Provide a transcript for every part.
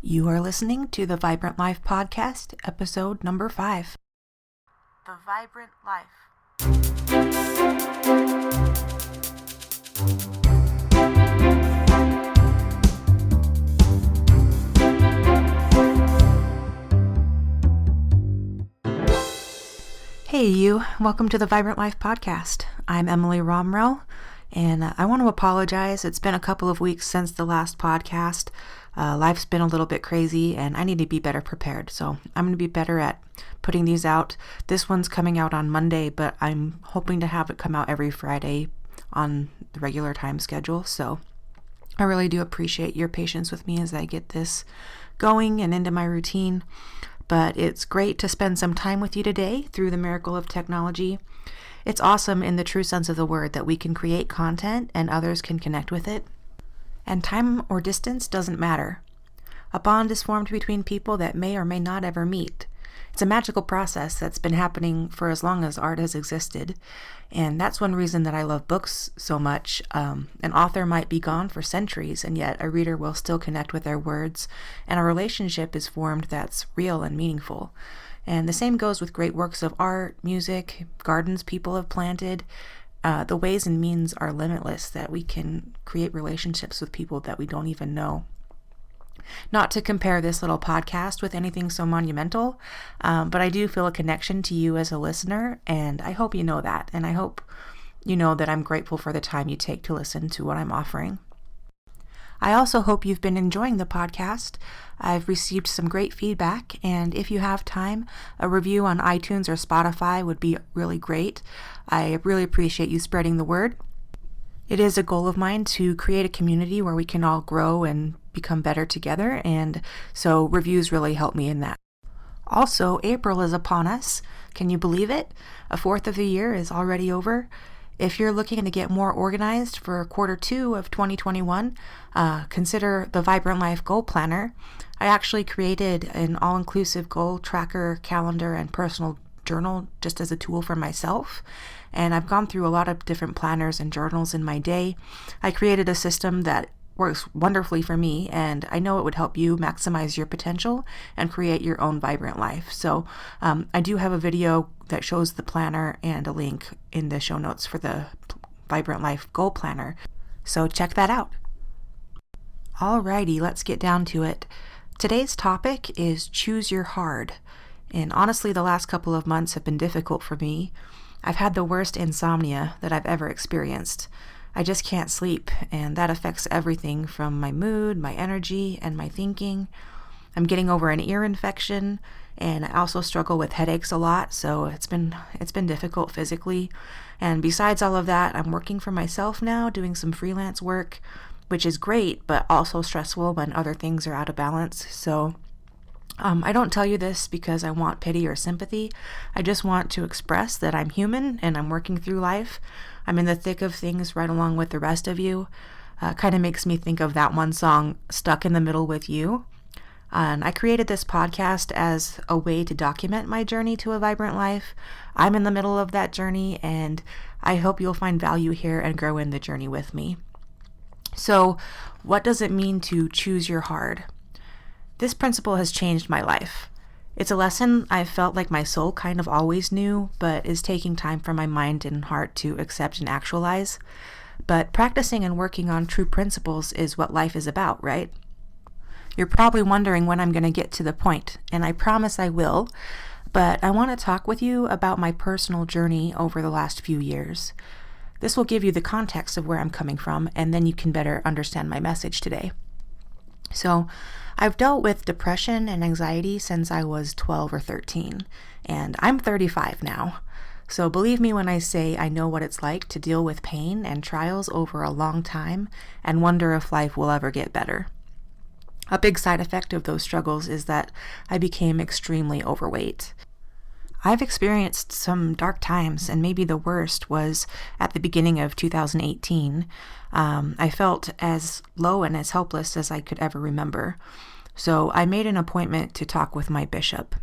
You are listening to the Vibrant Life Podcast, episode number 5. The Vibrant Life. Hey you, welcome to the Vibrant Life Podcast. I'm Emily Romrell, and I want to apologize. It's been a couple of weeks since the last podcast. Life's been a little bit crazy, and I need to be better prepared, so I'm going to be better at putting these out. This one's coming out on Monday, but I'm hoping to have it come out every Friday on the regular time schedule, so I really do appreciate your patience with me as I get this going and into my routine. But it's great to spend some time with you today through the miracle of technology. It's awesome in the true sense of the word that we can create content and others can connect with it. And time or distance doesn't matter. A bond is formed between people that may or may not ever meet. It's a magical process that's been happening for as long as art has existed. And that's one reason that I love books so much. An author might be gone for centuries, and yet a reader will still connect with their words, and a relationship is formed that's real and meaningful. And the same goes with great works of art, music, gardens people have planted. The ways and means are limitless that we can create relationships with people that we don't even know. Not to compare this little podcast with anything so monumental, but I do feel a connection to you as a listener, and I hope you know that, and I hope you know that I'm grateful for the time you take to listen to what I'm offering. I also hope you've been enjoying the podcast. I've received some great feedback, and if you have time, a review on iTunes or Spotify would be really great. I really appreciate you spreading the word. It is a goal of mine to create a community where we can all grow and become better together, and so reviews really help me in that. Also, April is upon us. Can you believe it? A fourth of the year is already over. If you're looking to get more organized for quarter 2 of 2021, consider the Vibrant Life Goal Planner. I actually created an all-inclusive goal tracker, calendar, and personal journal just as a tool for myself. And I've gone through a lot of different planners and journals in my day. I created a system that works wonderfully for me, and I know it would help you maximize your potential and create your own vibrant life. So I do have a video that shows the planner and a link in the show notes for the Vibrant Life Goal Planner. So check that out. Alrighty, let's get down to it. Today's topic is choose your hard. And honestly, the last couple of months have been difficult for me. I've had the worst insomnia that I've ever experienced. I just can't sleep, and that affects everything from my mood, my energy, and my thinking. I'm getting over an ear infection, and I also struggle with headaches a lot, so it's been difficult physically. And besides all of that, I'm working for myself now, doing some freelance work, which is great, but also stressful when other things are out of balance. So I don't tell you this because I want pity or sympathy. I just want to express that I'm human and I'm working through life. I'm in the thick of things right along with the rest of you. Kind of makes me think of that one song, Stuck in the Middle with You. And I created this podcast as a way to document my journey to a vibrant life. I'm in the middle of that journey, and I hope you'll find value here and grow in the journey with me. So, what does it mean to choose your hard? This principle has changed my life. It's a lesson I've felt like my soul kind of always knew, but is taking time for my mind and heart to accept and actualize. But practicing and working on true principles is what life is about, right? You're probably wondering when I'm going to get to the point, and I promise I will, but I want to talk with you about my personal journey over the last few years. This will give you the context of where I'm coming from, and then you can better understand my message today. So, I've dealt with depression and anxiety since I was 12 or 13, and I'm 35 now. So believe me when I say I know what it's like to deal with pain and trials over a long time and wonder if life will ever get better. A big side effect of those struggles is that I became extremely overweight. I've experienced some dark times, and maybe the worst was at the beginning of 2018. I felt as low and as helpless as I could ever remember. So I made an appointment to talk with my bishop.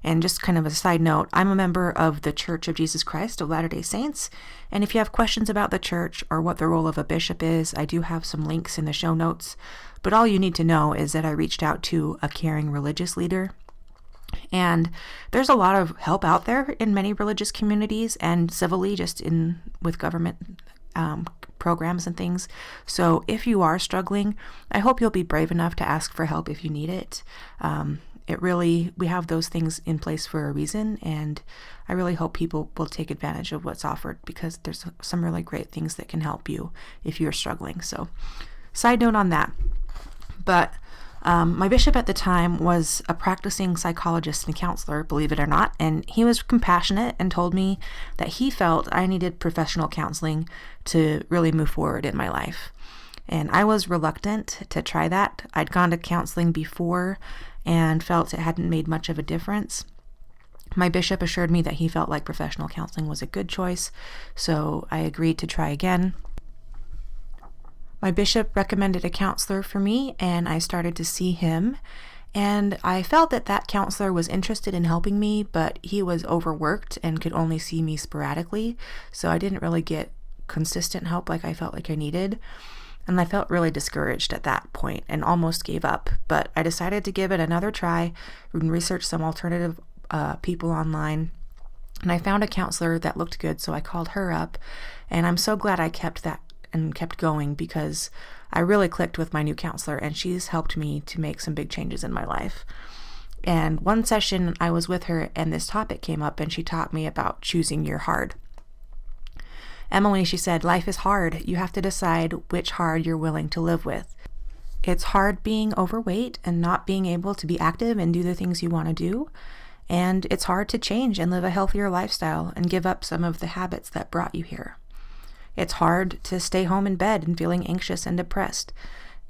And just kind of a side note, I'm a member of the Church of Jesus Christ of Latter-day Saints. And if you have questions about the church or what the role of a bishop is, I do have some links in the show notes. But all you need to know is that I reached out to a caring religious leader. And there's a lot of help out there in many religious communities and civilly, just with government programs and things. So if you are struggling, I hope you'll be brave enough to ask for help if you need it. We have those things in place for a reason, and I really hope people will take advantage of what's offered, because there's some really great things that can help you if you're struggling. So, side note on that. But my bishop at the time was a practicing psychologist and counselor, believe it or not, and he was compassionate and told me that he felt I needed professional counseling to really move forward in my life. And I was reluctant to try that. I'd gone to counseling before and felt it hadn't made much of a difference. My bishop assured me that he felt like professional counseling was a good choice, so I agreed to try again. My bishop recommended a counselor for me, and I started to see him, and I felt that counselor was interested in helping me, but he was overworked and could only see me sporadically, so I didn't really get consistent help like I felt like I needed. And I felt really discouraged at that point and almost gave up. But I decided to give it another try and research some alternative people online. And I found a counselor that looked good, so I called her up. And I'm so glad I kept that and kept going, because I really clicked with my new counselor, and she's helped me to make some big changes in my life. And one session I was with her and this topic came up, and she taught me about choosing your hard. Emily, she said, life is hard. You have to decide which hard you're willing to live with. It's hard being overweight and not being able to be active and do the things you want to do. And it's hard to change and live a healthier lifestyle and give up some of the habits that brought you here. It's hard to stay home in bed and feeling anxious and depressed.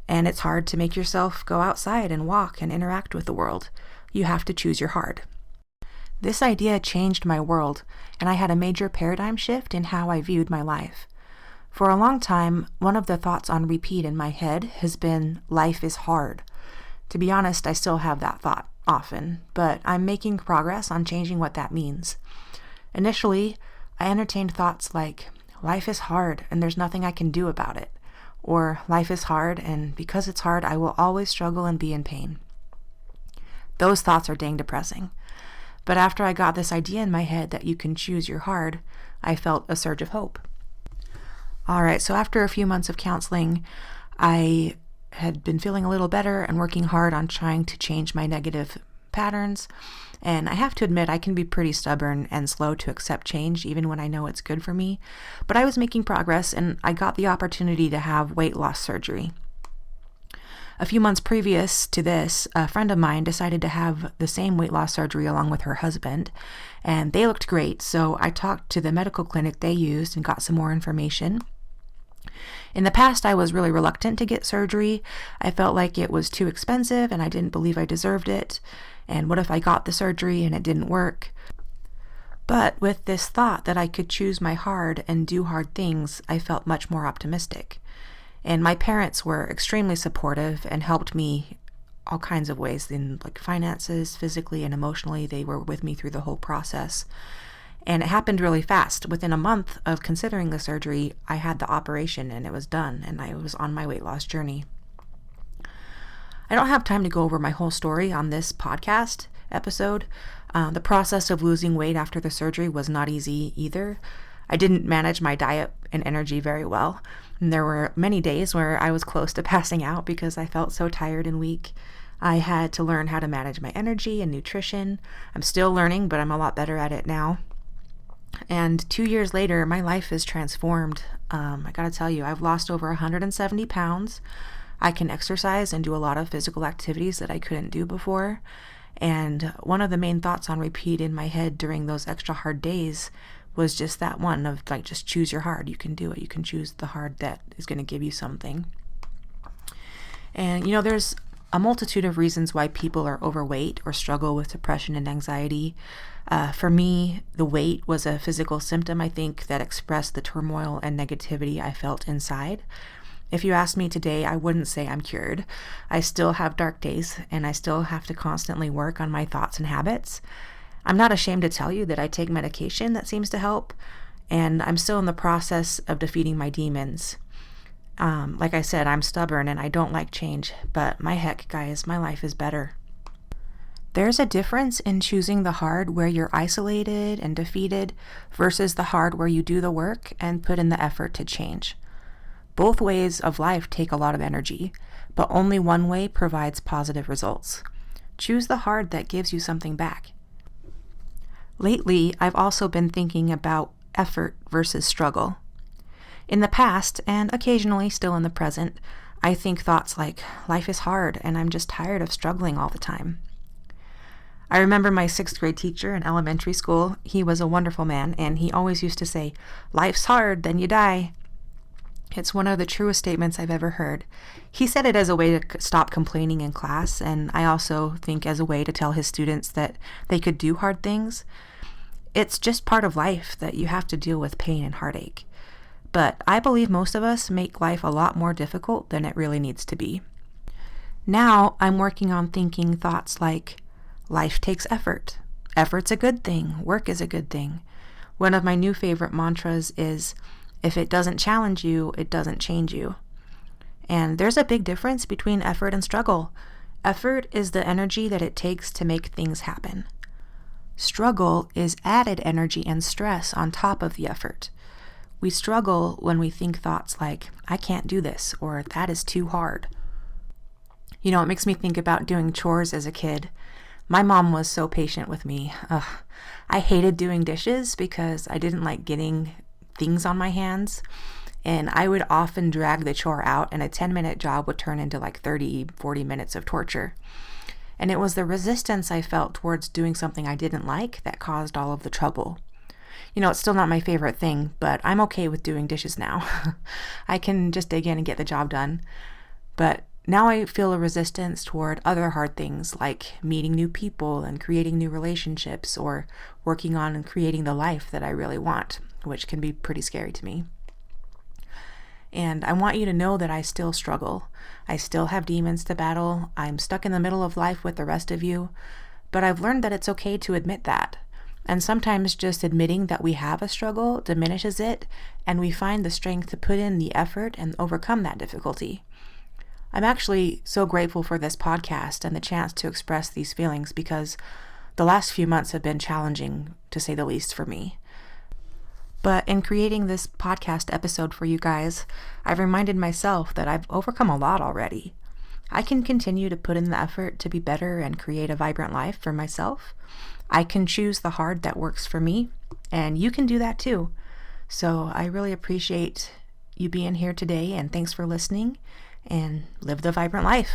And it's hard to make yourself go outside and walk and interact with the world. You have to choose your hard. This idea changed my world, and I had a major paradigm shift in how I viewed my life. For a long time, one of the thoughts on repeat in my head has been, life is hard. To be honest, I still have that thought often, but I'm making progress on changing what that means. Initially, I entertained thoughts like, life is hard and there's nothing I can do about it. Or, life is hard and because it's hard, I will always struggle and be in pain. Those thoughts are dang depressing. But after I got this idea in my head that you can choose your hard, I felt a surge of hope. All right, so after a few months of counseling, I had been feeling a little better and working hard on trying to change my negative patterns. And I have to admit, I can be pretty stubborn and slow to accept change, even when I know it's good for me. But I was making progress, and I got the opportunity to have weight loss surgery. A few months previous to this, a friend of mine decided to have the same weight loss surgery along with her husband, and they looked great, so I talked to the medical clinic they used and got some more information. In the past, I was really reluctant to get surgery. I felt like it was too expensive and I didn't believe I deserved it. And what if I got the surgery and it didn't work? But with this thought that I could choose my hard and do hard things, I felt much more optimistic. And my parents were extremely supportive and helped me all kinds of ways in like finances, physically and emotionally. They were with me through the whole process. And it happened really fast. Within a month of considering the surgery, I had the operation and it was done, and I was on my weight loss journey. I don't have time to go over my whole story on this podcast episode. The process of losing weight after the surgery was not easy either. I didn't manage my diet and energy very well. And there were many days where I was close to passing out because I felt so tired and weak. I had to learn how to manage my energy and nutrition. I'm still learning, but I'm a lot better at it now. And 2 years later, my life is transformed. I gotta tell you, I've lost over 170 pounds. I can exercise and do a lot of physical activities that I couldn't do before. And one of the main thoughts on repeat in my head during those extra hard days was just that one of like, just choose your hard. You can do it. You can choose the hard that is going to give you something. And, there's a multitude of reasons why people are overweight or struggle with depression and anxiety. For me, the weight was a physical symptom, I think, that expressed the turmoil and negativity I felt inside. If you asked me today, I wouldn't say I'm cured. I still have dark days, and I still have to constantly work on my thoughts and habits. I'm not ashamed to tell you that I take medication that seems to help, and I'm still in the process of defeating my demons. Like I said, I'm stubborn and I don't like change, but my heck, guys, my life is better. There's a difference in choosing the hard where you're isolated and defeated versus the hard where you do the work and put in the effort to change. Both ways of life take a lot of energy, but only one way provides positive results. Choose the hard that gives you something back. Lately, I've also been thinking about effort versus struggle. In the past, and occasionally still in the present, I think thoughts like, life is hard and I'm just tired of struggling all the time. I remember my 6th grade teacher in elementary school. He was a wonderful man, and he always used to say, life's hard, then you die. It's one of the truest statements I've ever heard. He said it as a way to stop complaining in class, and I also think as a way to tell his students that they could do hard things. It's just part of life that you have to deal with pain and heartache. But I believe most of us make life a lot more difficult than it really needs to be. Now I'm working on thinking thoughts like, life takes effort. Effort's a good thing. Work is a good thing. One of my new favorite mantras is, if it doesn't challenge you, it doesn't change you. And there's a big difference between effort and struggle. Effort is the energy that it takes to make things happen. Struggle is added energy and stress on top of the effort. We struggle when we think thoughts like, I can't do this, or that is too hard. You know, it makes me think about doing chores as a kid. My mom was so patient with me. I hated doing dishes because I didn't like getting things on my hands, and I would often drag the chore out, and a 10-minute job would turn into like 30-40 minutes of torture. And it was the resistance I felt towards doing something I didn't like that caused all of the trouble. You know, it's still not my favorite thing, but I'm okay with doing dishes now. I can just dig in and get the job done. But now I feel a resistance toward other hard things like meeting new people and creating new relationships, or working on and creating the life that I really want, which can be pretty scary to me. And I want you to know that I still struggle. I still have demons to battle. I'm stuck in the middle of life with the rest of you, but I've learned that it's okay to admit that. And sometimes just admitting that we have a struggle diminishes it, and we find the strength to put in the effort and overcome that difficulty. I'm actually so grateful for this podcast and the chance to express these feelings, because the last few months have been challenging, to say the least, for me. But in creating this podcast episode for you guys, I've reminded myself that I've overcome a lot already. I can continue to put in the effort to be better and create a vibrant life for myself. I can choose the hard that works for me, and you can do that too. So I really appreciate you being here today, and thanks for listening, and live the vibrant life.